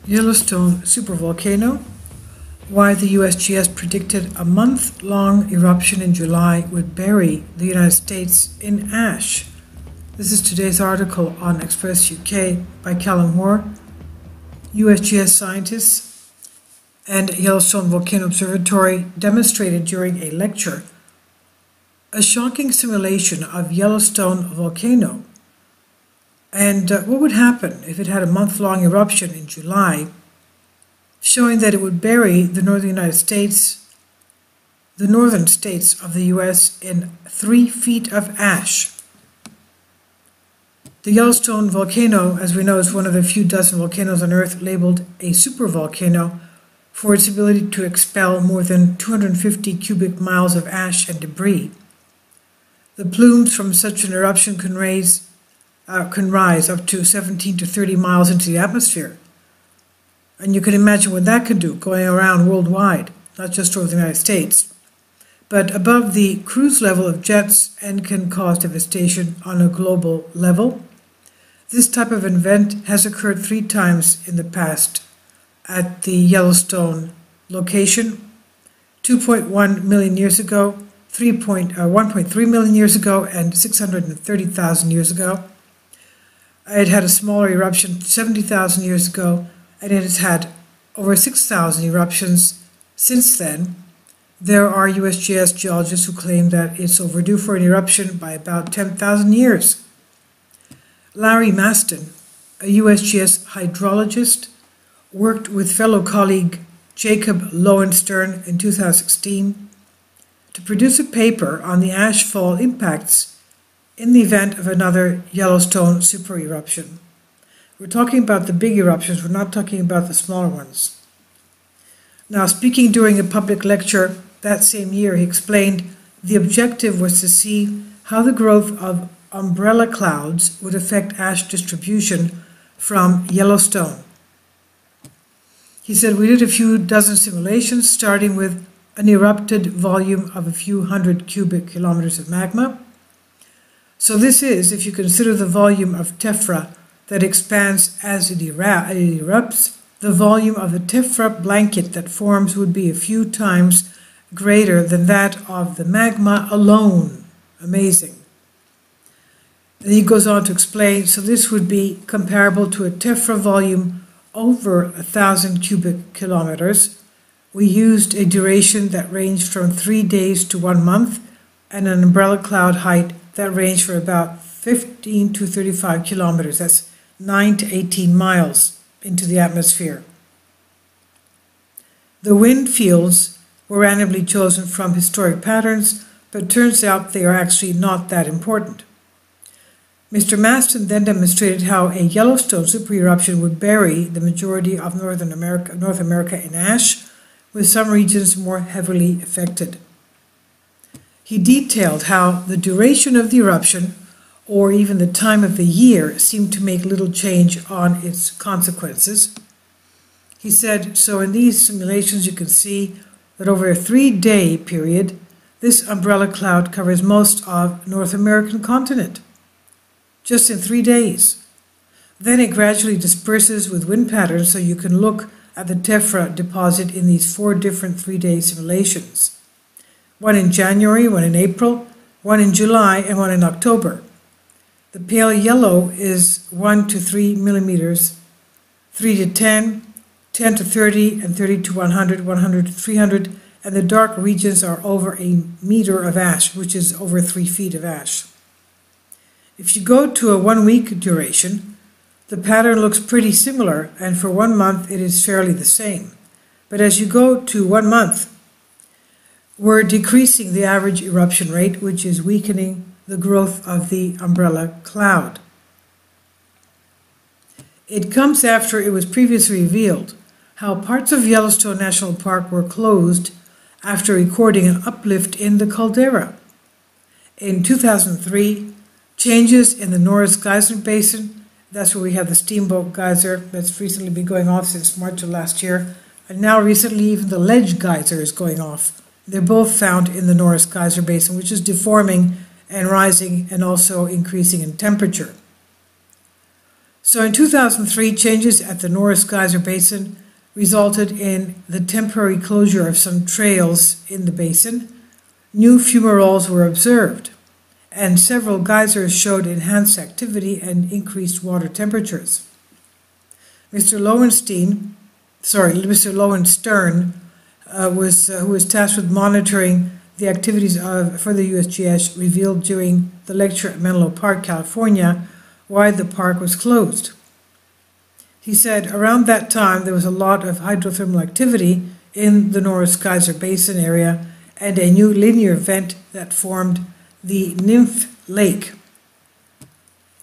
Yellowstone supervolcano, why the USGS predicted a month-long eruption in July would bury the United States in ash. This is today's article on Express UK by Callum Hoare. USGS scientists and Yellowstone Volcano Observatory demonstrated during a lecture a shocking simulation of Yellowstone volcano and what would happen if it had a month-long eruption in July, showing that it would bury the northern states of the US in 3 feet of ash. The Yellowstone volcano, as we know, is one of the few dozen volcanoes on Earth labeled a supervolcano for its ability to expel more than 250 cubic miles of ash and debris. The plumes from such an eruption can rise up to 17 to 30 miles into the atmosphere. And you can imagine what that could do going around worldwide, not just over the United States, but above the cruise level of jets, and can cause devastation on a global level. This type of event has occurred 3 times in the past at the Yellowstone location: 2.1 million years ago, 1.3 million years ago, and 630,000 years ago. It had a smaller eruption 70,000 years ago, and it has had over 6,000 eruptions since then. There are USGS geologists who claim that it's overdue for an eruption by about 10,000 years. Larry Maston, a USGS hydrologist, worked with fellow colleague Jacob Lowenstern in 2016 to produce a paper on the ash fall impacts in the event of another Yellowstone super eruption. We're talking about the big eruptions, we're not talking about the smaller ones. Now, speaking during a public lecture that same year, he explained the objective was to see how the growth of umbrella clouds would affect ash distribution from Yellowstone. He said, we did a few dozen simulations, starting with an erupted volume of a few hundred cubic kilometers of magma. So this is, if you consider the volume of tephra that expands as it erupts, the volume of the tephra blanket that forms would be a few times greater than that of the magma alone. Amazing. And he goes on to explain, so this would be comparable to a tephra volume over 1,000 cubic kilometers. We used a duration that ranged from 3 days to 1 month, and an umbrella cloud height that ranged from about 15 to 35 kilometers. That's 9 to 18 miles into the atmosphere. The wind fields were randomly chosen from historic patterns, but turns out they are actually not that important. Mr. Maston then demonstrated how a Yellowstone supereruption would bury the majority of North America in ash, with some regions more heavily affected. He detailed how the duration of the eruption, or even the time of the year, seemed to make little change on its consequences. He said, so in these simulations you can see that over a 3-day period, this umbrella cloud covers most of North American continent, just in 3 days. Then it gradually disperses with wind patterns, so you can look at the tephra deposit in these 4 different 3-day simulations. One in January, one in April, one in July, and one in October. The pale yellow is 1 to 3 millimeters, 3 to 10, 10 to 30, and 30 to 100, 100 to 300, and the dark regions are over a meter of ash, which is over 3 feet of ash. If you go to a 1-week duration, the pattern looks pretty similar, and for 1 month it is fairly the same. But as you go to 1 month, we're decreasing the average eruption rate, which is weakening the growth of the umbrella cloud. It comes after it was previously revealed how parts of Yellowstone National Park were closed after recording an uplift in the caldera. In 2003, changes in the Norris Geyser Basin, that's where we have the Steamboat Geyser that's recently been going off since March of last year, and now recently even the Ledge Geyser is going off. They're both found in the Norris Geyser Basin, which is deforming and rising and also increasing in temperature. So in 2003, changes at the Norris Geyser Basin resulted in the temporary closure of some trails in the basin. New fumaroles were observed, and several geysers showed enhanced activity and increased water temperatures. Mr. Lowenstern, who was tasked with monitoring the activities for the USGS, revealed during the lecture at Menlo Park, California, why the park was closed. He said around that time there was a lot of hydrothermal activity in the Norris Geyser Basin area and a new linear vent that formed the Nymph Lake.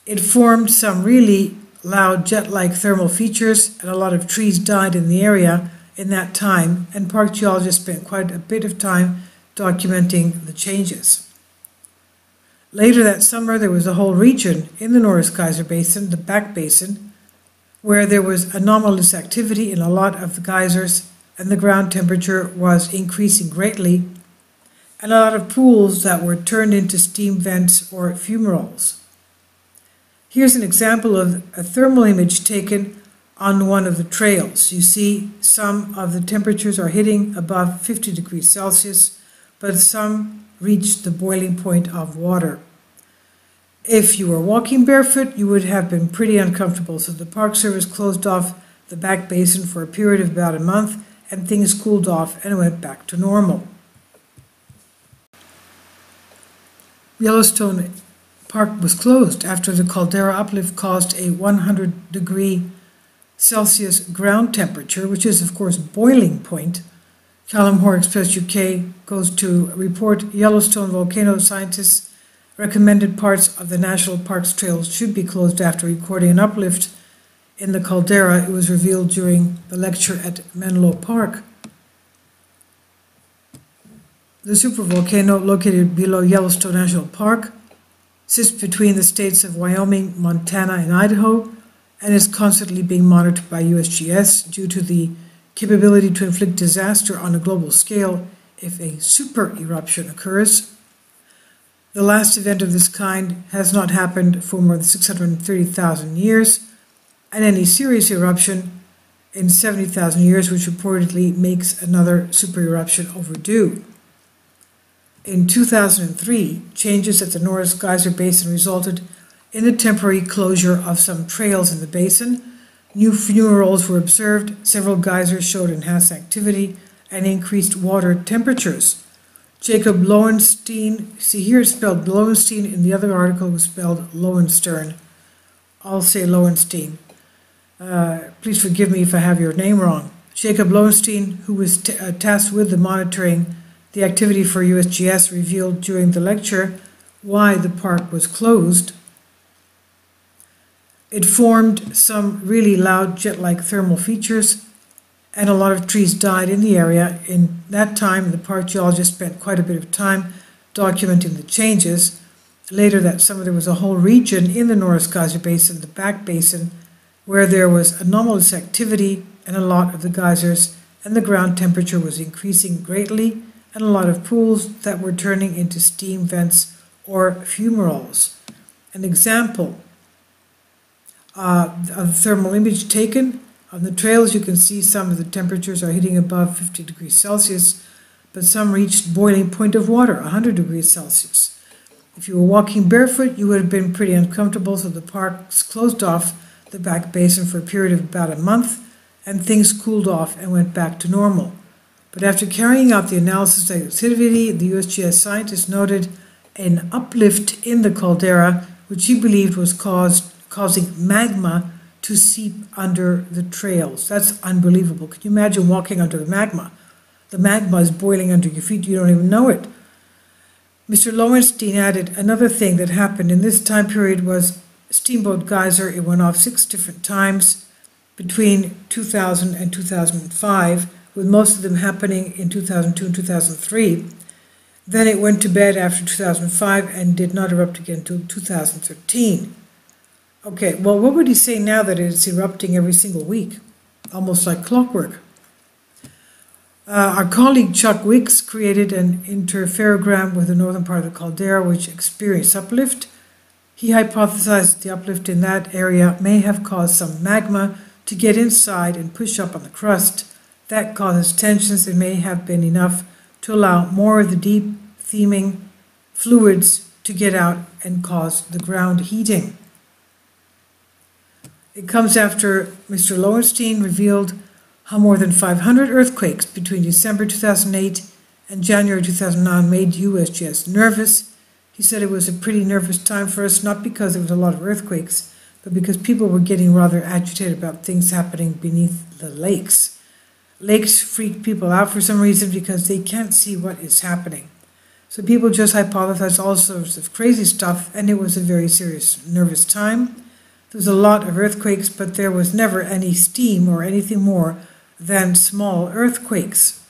It formed some really loud jet-like thermal features, and a lot of trees died in the area in that time, and park geologists spent quite a bit of time documenting the changes. Later that summer, there was a whole region in the Norris Geyser Basin, the back basin, where there was anomalous activity in a lot of the geysers, and the ground temperature was increasing greatly, and a lot of pools that were turned into steam vents or fumaroles. Here's an example of a thermal image taken on one of the trails. You see some of the temperatures are hitting above 50 degrees Celsius, but some reach the boiling point of water. If you were walking barefoot, you would have been pretty uncomfortable, so the Park Service closed off the back basin for a period of about a month, and things cooled off and went back to normal. Yellowstone Park was closed after the caldera uplift caused a 100-degree Celsius ground temperature, which is, of course, boiling point. Callum Hoare Express UK goes to report Yellowstone volcano scientists recommended parts of the national park's trails should be closed after recording an uplift in the caldera. It was revealed during the lecture at Menlo Park. The supervolcano, located below Yellowstone National Park, sits between the states of Wyoming, Montana, and Idaho, and is constantly being monitored by USGS due to the capability to inflict disaster on a global scale if a super eruption occurs. The last event of this kind has not happened for more than 630,000 years, and any serious eruption in 70,000 years, which reportedly makes another super eruption overdue. In 2003, changes at the Norris Geyser Basin resulted in the temporary closure of some trails in the basin. New fumaroles were observed, several geysers showed enhanced activity and increased water temperatures. Jacob Lowenstein, see here it's spelled Lowenstein, in the other article was spelled Lowenstern. I'll say Lowenstein. Please forgive me if I have your name wrong. Jacob Lowenstein, who was tasked with the monitoring the activity for USGS, revealed during the lecture why the park was closed. It formed some really loud jet-like thermal features, and a lot of trees died in the area. In that time, the park geologist spent quite a bit of time documenting the changes. Later that summer, there was a whole region in the Norris Geyser Basin, the back basin, where there was anomalous activity and a lot of the geysers, and the ground temperature was increasing greatly, and a lot of pools that were turning into steam vents or fumaroles. An example of the thermal image taken on the trails, you can see some of the temperatures are hitting above 50 degrees Celsius, but some reached boiling point of water, 100 degrees Celsius. If you were walking barefoot, you would have been pretty uncomfortable, so the parks closed off the back basin for a period of about a month, and things cooled off and went back to normal. But after carrying out the analysis of activity, the USGS scientists noted an uplift in the caldera, which he believed was causing magma to seep under the trails. That's unbelievable. Can you imagine walking under the magma? The magma is boiling under your feet, you don't even know it. Mr. Lowenstein added another thing that happened in this time period was Steamboat Geyser. It went off 6 different times between 2000 and 2005, with most of them happening in 2002 and 2003. Then it went to bed after 2005 and did not erupt again until 2013. Okay, well, what would he say now that it's erupting every single week? Almost like clockwork. Our colleague Chuck Wicks created an interferogram with the northern part of the caldera, which experienced uplift. He hypothesized the uplift in that area may have caused some magma to get inside and push up on the crust. That causes tensions and may have been enough to allow more of the deep theming fluids to get out and cause the ground heating. It comes after Mr. Lowenstein revealed how more than 500 earthquakes between December 2008 and January 2009 made USGS nervous. He said it was a pretty nervous time for us, not because there was a lot of earthquakes, but because people were getting rather agitated about things happening beneath the lakes. Lakes freak people out for some reason because they can't see what is happening. So people just hypothesized all sorts of crazy stuff, and it was a very serious, nervous time. There was a lot of earthquakes, but there was never any steam or anything more than small earthquakes.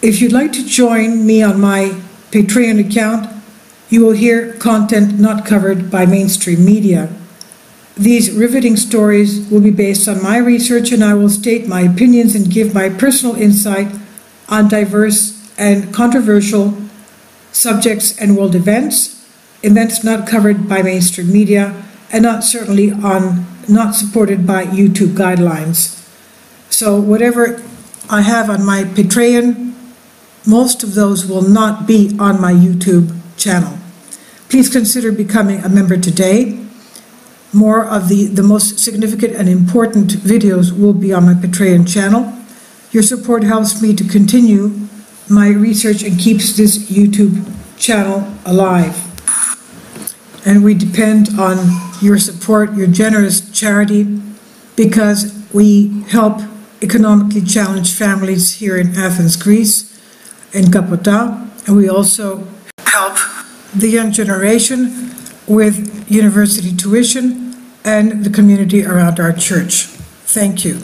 If you'd like to join me on my Patreon account, you will hear content not covered by mainstream media. These riveting stories will be based on my research, and I will state my opinions and give my personal insight on diverse and controversial subjects and world events not covered by mainstream media, and not supported by YouTube guidelines. So whatever I have on my Patreon, most of those will not be on my YouTube channel. Please consider becoming a member today. More of the most significant and important videos will be on my Patreon channel. Your support helps me to continue my research and keeps this YouTube channel alive. And we depend on your support, your generous charity, because we help economically challenged families here in Athens, Greece, in Kapota, and we also help the young generation with university tuition and the community around our church. Thank you.